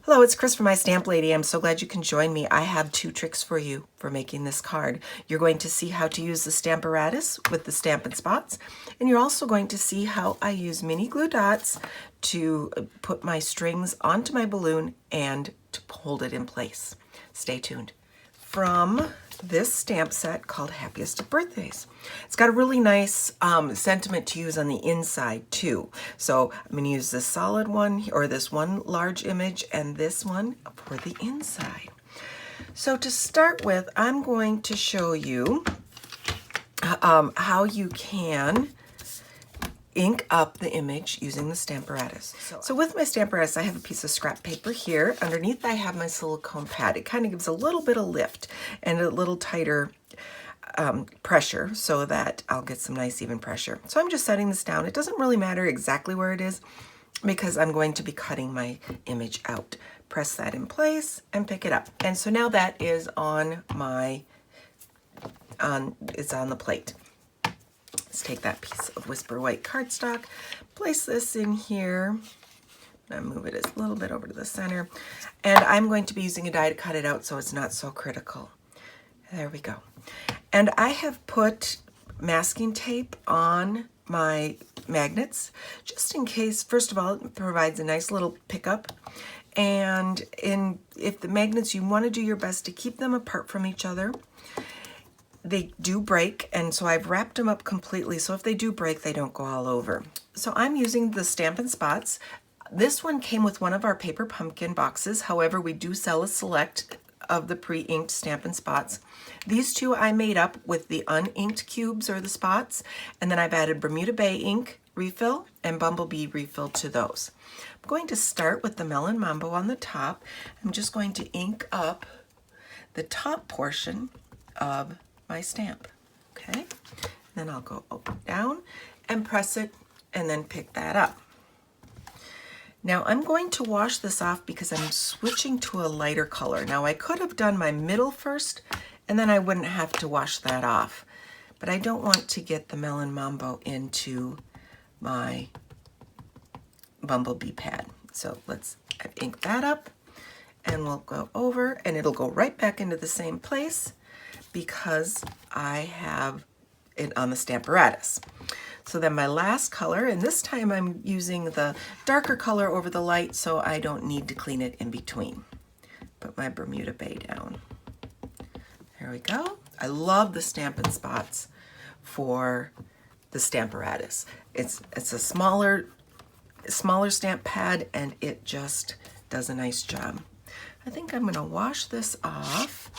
Hello, it's Chris from My Stamp Lady. I'm so glad you can join me. I have 2 tricks for you for making this card. You're going to see how to use the Stamparatus with the Stampin' Spots, and you're also going to see how I use Mini-Glue Dots to put my strings onto my balloon and to hold it in place. Stay tuned. From this stamp set called Happiest of Birthdays. It's got a really nice sentiment to use on the inside too. So I'm going to use this solid one, or this one large image, and this one for the inside. So to start with, I'm going to show you how you can ink up the image using the Stamparatus. So with my Stamparatus, I have a piece of scrap paper here. Underneath, I have my silicone pad. It kind of gives a little bit of lift and a little tighter pressure so that I'll get some nice even pressure. So I'm just setting this down. It doesn't really matter exactly where it is because I'm going to be cutting my image out. Press that in place and pick it up. And so now that is on my, it's on the plate. Let's take that piece of Whisper White cardstock, place this in here, and move it a little bit over to the center. And I'm going to be using a die to cut it out so it's not so critical. There we go. And I have put masking tape on my magnets, just in case. First of all, it provides a nice little pickup. And if the magnets, you want to do your best to keep them apart from each other. They do break, and so I've wrapped them up completely, so if they do break, they don't go all over. So I'm using the Stampin' Spots. This one came with one of our paper pumpkin boxes. However, we do sell a select of the pre-inked Stampin' Spots. These two I made up with the uninked cubes or the spots, and then I've added Bermuda Bay ink refill and Bumblebee refill to those. I'm going to start with the Melon Mambo on the top. I'm just going to ink up the top portion of my stamp. Okay, then I'll go down and press it and then pick that up. Now I'm going to wash this off because I'm switching to a lighter color. Now I could have done my middle first and then I wouldn't have to wash that off, but I don't want to get the Melon Mambo into my Bumblebee pad. So let's ink that up and we'll go over, and it'll go right back into the same place because I have it on the Stamparatus. So then my last color, and this time I'm using the darker color over the light so I don't need to clean it in between. Put my Bermuda Bay down. There we go. I love the Stampin' Spots for the Stamparatus. It's a smaller stamp pad, and it just does a nice job. I think I'm going to wash this off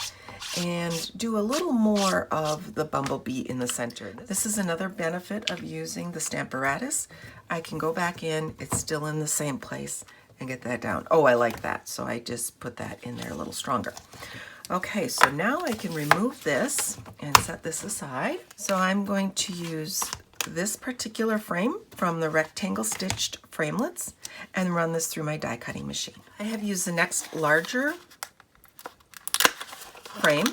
and do a little more of the Bumblebee in the center. This is another benefit of using the Stamparatus. I can go back in, it's still in the same place, and get that down. Oh, I like that, so I just put that in there a little stronger. Okay, so now I can remove this and set this aside. So I'm going to use this particular frame from the rectangle stitched framelits and run this through my die cutting machine. I have used the next larger frame.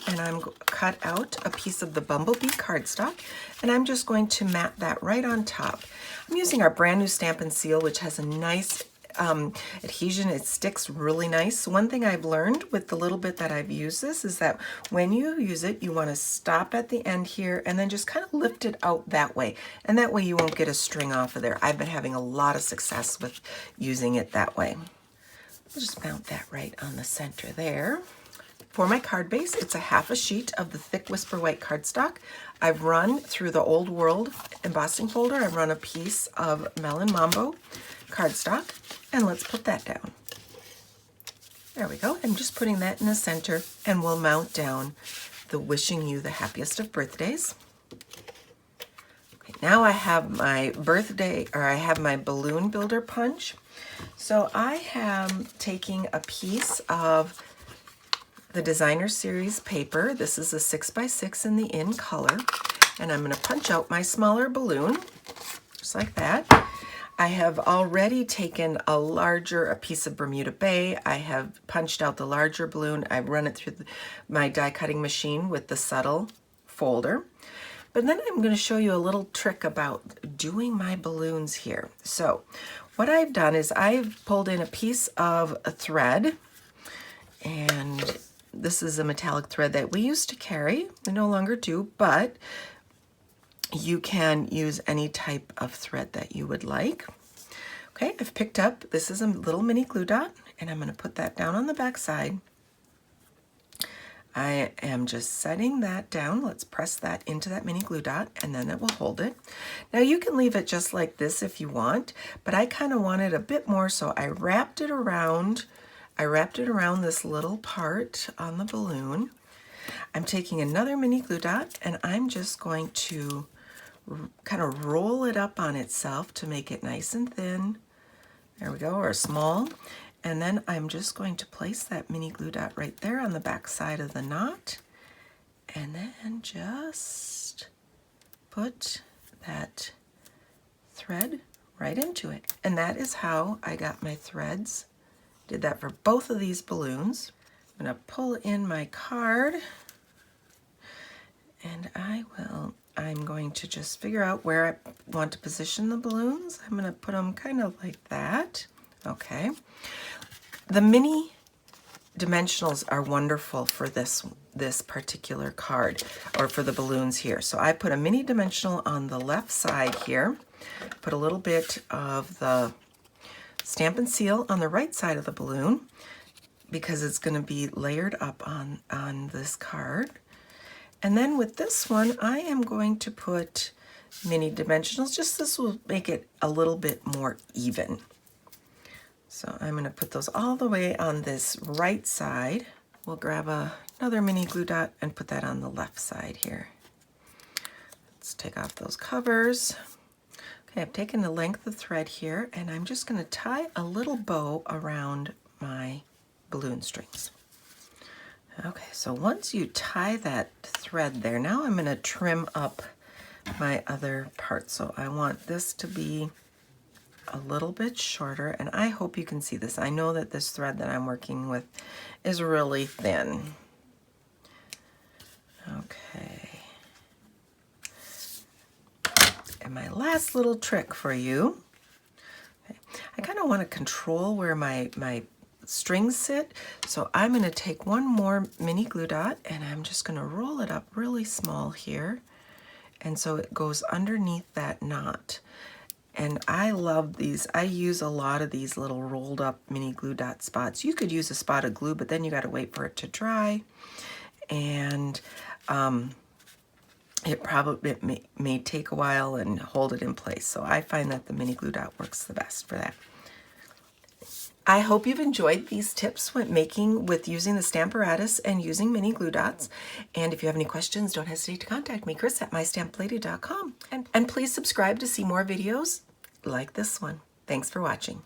And I'm cut out a piece of the Bumblebee cardstock, and I'm just going to mat that right on top. I'm using our brand new Stampin' Seal, which has a nice adhesion. It sticks really nice. One thing I've learned with the little bit that I've used this is that when you use it, you want to stop at the end here and then just kind of lift it out that way. And that way you won't get a string off of there. I've been having a lot of success with using it that way. I'll just mount that right on the center there. For my card base, it's a half a sheet of the thick Whisper White cardstock. I've run through the Old World embossing folder. I've run a piece of Melon Mambo cardstock, and let's put that down. There we go. I'm just putting that in the center, and we'll mount down the Wishing You the Happiest of Birthdays. Okay, now I have my my balloon builder punch. So I am taking a piece of the Designer Series paper. This is a 6x6 in the in color, and I'm going to punch out my smaller balloon, just like that. I have already taken a piece of Bermuda Bay. I have punched out the larger balloon. I've run it through my die cutting machine with the subtle folder. But then I'm going to show you a little trick about doing my balloons here. So what I've done is I've pulled in a piece of a thread, and this is a metallic thread that we used to carry. We no longer do, but you can use any type of thread that you would like. Okay, I've picked up, this is a little mini glue dot, and I'm going to put that down on the back side. I am just setting that down. Let's press that into that mini glue dot, and then it will hold it. Now you can leave it just like this if you want, but I kind of want it a bit more, so I wrapped it around this little part on the balloon. I'm taking another mini glue dot, and I'm just going to kind of roll it up on itself to make it nice and thin. There we go, or small. And then I'm just going to place that mini glue dot right there on the back side of the knot, and then just put that thread right into it. And that is how I got my threads. Did that for both of these balloons. I'm going to pull in my card, and I'm going to just figure out where I want to position the balloons. I'm going to put them kind of like that. Okay. The mini dimensionals are wonderful for this particular card, or for the balloons here. So I put a mini dimensional on the left side here, put a little bit of the Stampin' Seal on the right side of the balloon, because it's going to be layered up on this card. And then with this one, I am going to put mini dimensionals. Just this will make it a little bit more even. So I'm going to put those all the way on this right side. We'll grab another mini glue dot and put that on the left side here. Let's take off those covers. Okay, I've taken the length of thread here, and I'm just going to tie a little bow around my balloon strings. Okay, so once you tie that thread there, now I'm going to trim up my other part. So I want this to be a little bit shorter, and I hope you can see this. I know that this thread that I'm working with is really thin. Okay. And my last little trick for you, okay, I kind of want to control where my strings sit, so I'm going to take one more mini glue dot, and I'm just going to roll it up really small here, and so it goes underneath that knot. And I love these. I use a lot of these little rolled up mini glue dot spots. You could use a spot of glue, but then you got to wait for it to dry, and it may take a while and hold it in place. So I find that the mini glue dot works the best for that. I hope you've enjoyed these tips with using the Stamparatus and using mini glue dots. And if you have any questions, don't hesitate to contact me, Chris at mystamplady.com. And please subscribe to see more videos like this one. Thanks for watching.